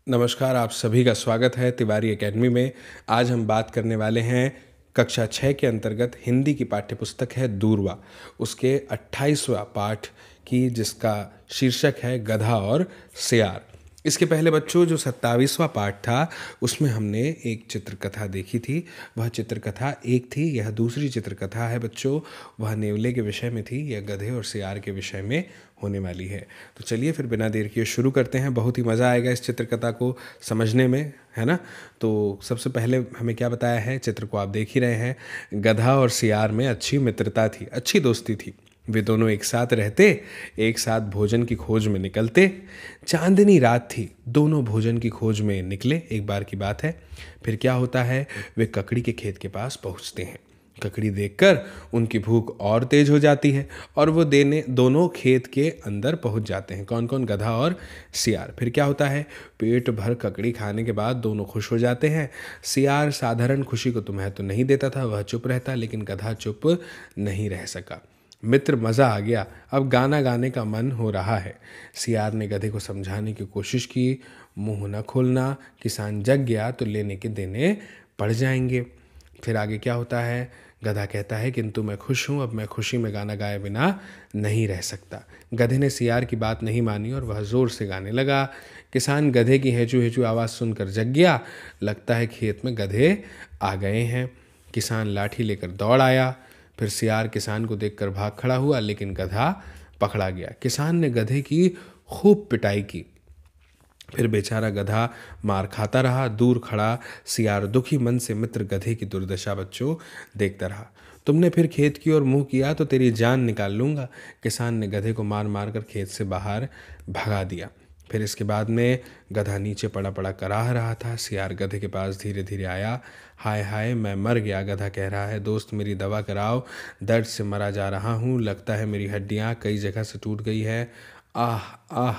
नमस्कार, आप सभी का स्वागत है तिवारी एकेडमी में। आज हम बात करने वाले हैं कक्षा 6 के अंतर्गत हिंदी की पाठ्यपुस्तक है दूरवा, उसके 28वां पाठ की, जिसका शीर्षक है गधा और सियार। इसके पहले बच्चों जो 27वां पाठ था उसमें हमने एक चित्रकथा देखी थी। वह चित्रकथा एक थी, यह दूसरी चित्रकथा है बच्चों, वह नेवले के विषय में थी, यह गधे और सियार के विषय में होने वाली है। तो चलिए फिर बिना देर किए शुरू करते हैं। बहुत ही मज़ा आएगा इस चित्रकथा को समझने में, है ना। तो सबसे पहले हमें क्या बताया है, चित्र को आप देख ही रहे हैं। गधा और सियार में अच्छी मित्रता थी, अच्छी दोस्ती थी। वे दोनों एक साथ रहते, एक साथ भोजन की खोज में निकलते। चांदनी रात थी, दोनों भोजन की खोज में निकले। एक बार की बात है, फिर क्या होता है, वे ककड़ी के खेत के पास पहुंचते हैं। ककड़ी देखकर उनकी भूख और तेज हो जाती है और वो दोनों खेत के अंदर पहुंच जाते हैं। कौन कौन, गधा और सियार। फिर क्या होता है, पेट भर ककड़ी खाने के बाद दोनों खुश हो जाते हैं। सियार साधारण खुशी को तो महत्व नहीं देता था, वह चुप रहता, लेकिन गधा चुप नहीं रह सका। मित्र, मज़ा आ गया, अब गाना गाने का मन हो रहा है। सियार ने गधे को समझाने की कोशिश की, मुंह न खोलना, किसान जग गया तो लेने के देने पड़ जाएंगे। फिर आगे क्या होता है, गधा कहता है किंतु मैं खुश हूँ, अब मैं खुशी में गाना गाए बिना नहीं रह सकता। गधे ने सियार की बात नहीं मानी और वह ज़ोर से गाने लगा। किसान गधे की हेचू हेचू आवाज़ सुनकर जग गया, लगता है खेत में गधे आ गए हैं। किसान लाठी लेकर दौड़ आया। फिर सियार किसान को देखकर भाग खड़ा हुआ, लेकिन गधा पकड़ा गया। किसान ने गधे की खूब पिटाई की। फिर बेचारा गधा मार खाता रहा। दूर खड़ा सियार दुखी मन से मित्र गधे की दुर्दशा बच्चों देखता रहा। तुमने फिर खेत की ओर मुंह किया तो तेरी जान निकाल लूंगा। किसान ने गधे को मार मार कर खेत से बाहर भगा दिया। फिर इसके बाद में गधा नीचे पड़ा पड़ा कराह रहा था। सियार गधे के पास धीरे धीरे आया। हाय हाय, मैं मर गया, गधा कह रहा है। दोस्त, मेरी दवा कराओ, दर्द से मरा जा रहा हूँ, लगता है मेरी हड्डियाँ कई जगह से टूट गई है। आह आह।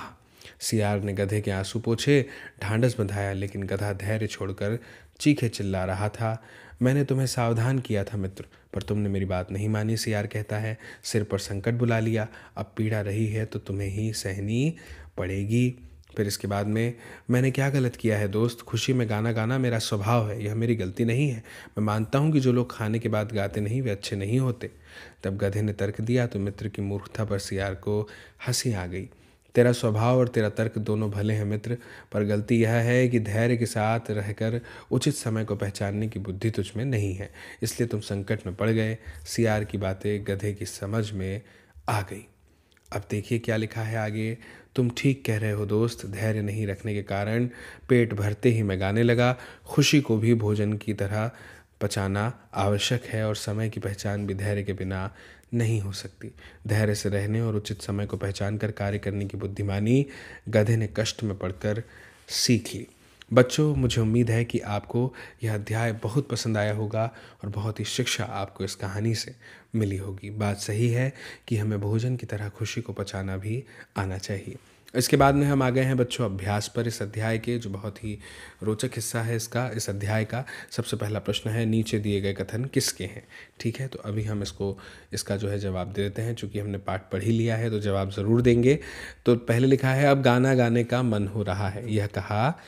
सियार ने गधे के आंसू पोंछे, ढांढस बंधाया, लेकिन गधा धैर्य छोड़कर चीखे चिल्ला रहा था। मैंने तुम्हें सावधान किया था मित्र, पर तुमने मेरी बात नहीं मानी। सियार कहता है, सिर पर संकट बुला लिया, अब पीड़ा रही है तो तुम्हें ही सहनी पड़ेगी। फिर इसके बाद में, मैंने क्या गलत किया है दोस्त, खुशी में गाना गाना मेरा स्वभाव है, यह मेरी गलती नहीं है। मैं मानता हूँ कि जो लोग खाने के बाद गाते नहीं वे अच्छे नहीं होते। तब गधे ने तर्क दिया तो मित्र की मूर्खता पर सियार को हंसी आ गई। तेरा स्वभाव और तेरा तर्क दोनों भले हैं मित्र, पर गलती यह है कि धैर्य के साथ रहकर उचित समय को पहचानने की बुद्धि तुझ में नहीं है, इसलिए तुम संकट में पड़ गए। सियार की बातें गधे की समझ में आ गई। अब देखिए क्या लिखा है आगे। तुम ठीक कह रहे हो दोस्त, धैर्य नहीं रखने के कारण पेट भरते ही मैं गाने लगा। खुशी को भी भोजन की तरह पचाना आवश्यक है और समय की पहचान भी धैर्य के बिना नहीं हो सकती। धैर्य से रहने और उचित समय को पहचान कर कार्य करने की बुद्धिमानी गधे ने कष्ट में पड़कर सीख ली। बच्चों, मुझे उम्मीद है कि आपको यह अध्याय बहुत पसंद आया होगा और बहुत ही शिक्षा आपको इस कहानी से मिली होगी। बात सही है कि हमें भोजन की तरह खुशी को पचाना भी आना चाहिए। इसके बाद में हम आ गए हैं बच्चों अभ्यास पर, इस अध्याय के, जो बहुत ही रोचक हिस्सा है इस अध्याय का। सबसे पहला प्रश्न है, नीचे दिए गए कथन किसके हैं। ठीक है, तो अभी हम इसका जो है जवाब दे देते हैं। चूँकि हमने पाठ पढ़ ही लिया है तो जवाब ज़रूर देंगे। तो पहले लिखा है, अब गाना गाने का मन हो रहा है, यह कहा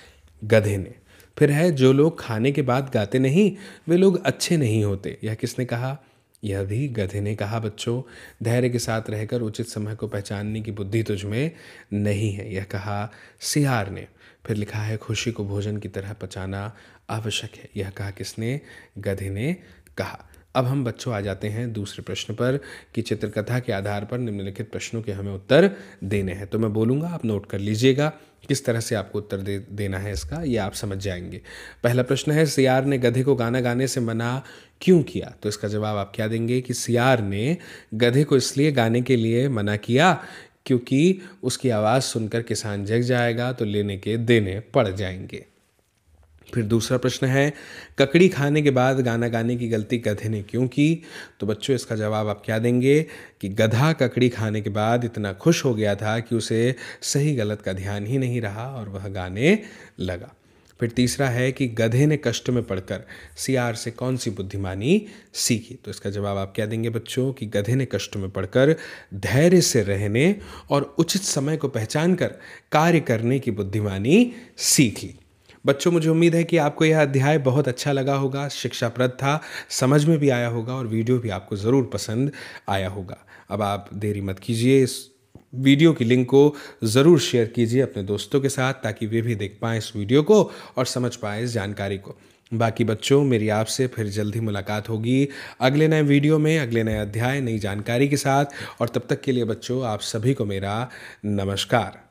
गधे ने। फिर है, जो लोग खाने के बाद गाते नहीं वे लोग अच्छे नहीं होते, यह किसने कहा, यह भी गधे ने कहा। बच्चों, धैर्य के साथ रहकर उचित समय को पहचानने की बुद्धि तुझ में नहीं है, यह कहा सियार ने। फिर लिखा है, खुशी को भोजन की तरह पचाना आवश्यक है, यह कहा किसने, गधे ने कहा। अब हम बच्चों आ जाते हैं दूसरे प्रश्न पर कि चित्रकथा के आधार पर निम्नलिखित प्रश्नों के हमें उत्तर देने हैं। तो मैं बोलूँगा, आप नोट कर लीजिएगा किस तरह से आपको उत्तर देना है इसका, ये आप समझ जाएंगे। पहला प्रश्न है, सियार ने गधे को गाना गाने से मना क्यों किया। तो इसका जवाब आप क्या देंगे कि सियार ने गधे को इसलिए गाने के लिए मना किया क्योंकि उसकी आवाज़ सुनकर किसान जग जाएगा तो लेने के देने पड़ जाएंगे। फिर दूसरा प्रश्न है, ककड़ी खाने के बाद गाना गाने की गलती गधे ने क्यों की। तो बच्चों, इसका जवाब आप क्या देंगे कि गधा ककड़ी खाने के बाद इतना खुश हो गया था कि उसे सही गलत का ध्यान ही नहीं रहा और वह गाने लगा। फिर तीसरा है कि गधे ने कष्ट में पड़कर सियार से कौन सी बुद्धिमानी सीखी। तो इसका जवाब आप क्या देंगे बच्चों कि गधे ने कष्ट में पड़कर धैर्य से रहने और उचित समय को पहचान कर कार्य करने की बुद्धिमानी सीख ली। बच्चों, मुझे उम्मीद है कि आपको यह अध्याय बहुत अच्छा लगा होगा, शिक्षाप्रद था, समझ में भी आया होगा और वीडियो भी आपको ज़रूर पसंद आया होगा। अब आप देरी मत कीजिए, इस वीडियो की लिंक को ज़रूर शेयर कीजिए अपने दोस्तों के साथ ताकि वे भी देख पाएँ इस वीडियो को और समझ पाएँ इस जानकारी को। बाकी बच्चों, मेरी आपसे फिर जल्दी मुलाकात होगी अगले नए वीडियो में, अगले नए अध्याय, नई जानकारी के साथ। और तब तक के लिए बच्चों, आप सभी को मेरा नमस्कार।